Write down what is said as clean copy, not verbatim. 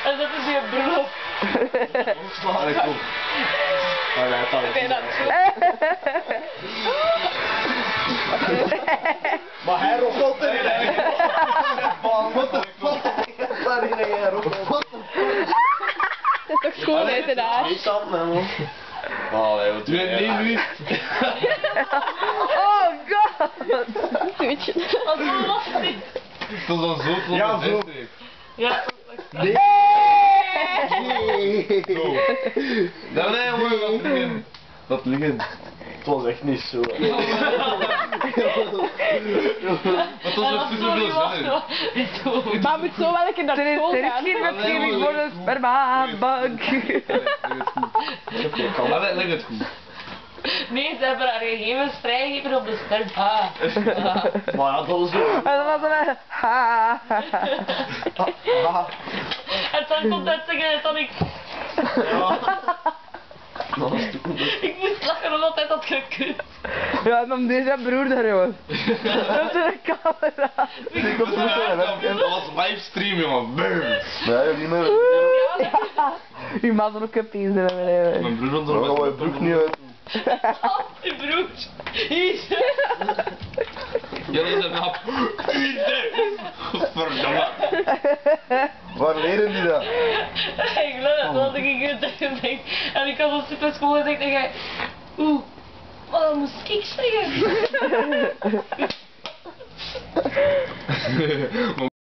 En dat is je broer. Allee, kom. Allee, dat Ben je dat zo? Maar hij roffelt erin. What the fuck? Waarin jij roffelt? What the fuck? Het is toch schoon uit de daar? Niet aan, man. Allee, wat doe je? Nee, nu. Oh god! Weet je? Wat was dit? Dat is dan zo tot Ja, de zo. zesde. Ja. Nee. Nee, hoor, wat liggen. Dat liggen. Het was echt niet zo. Wat was er zoveel zin in? Maar moet zo wel een keer naar Er school is gaan. geen wetgeving voor een spermabank. Leg het goed. Nee, ze hebben haar gegevens vrijgegeven op de sperma. Maar ja, dat was zo. En dan was er ha. En dan komt hij zeggen en dan ik... Ik moest lachen omdat hij dat gekund. Ja, en dan deze broer daar, jongen. Dat is een camera. Dat was livestream, jongen. Brrr. Nee, niet meer. Ja. Die man er ook een pies in beneden. Mijn broer Dan gaan we je broek niet uit. Die broer. Hier. Jullie zijn nap. Verdomme. Waar leren die dat? Ik geloof dat ik het denk. En ik had zo super school gezegd en jij... Oeh, wat dan moest ik zeggen?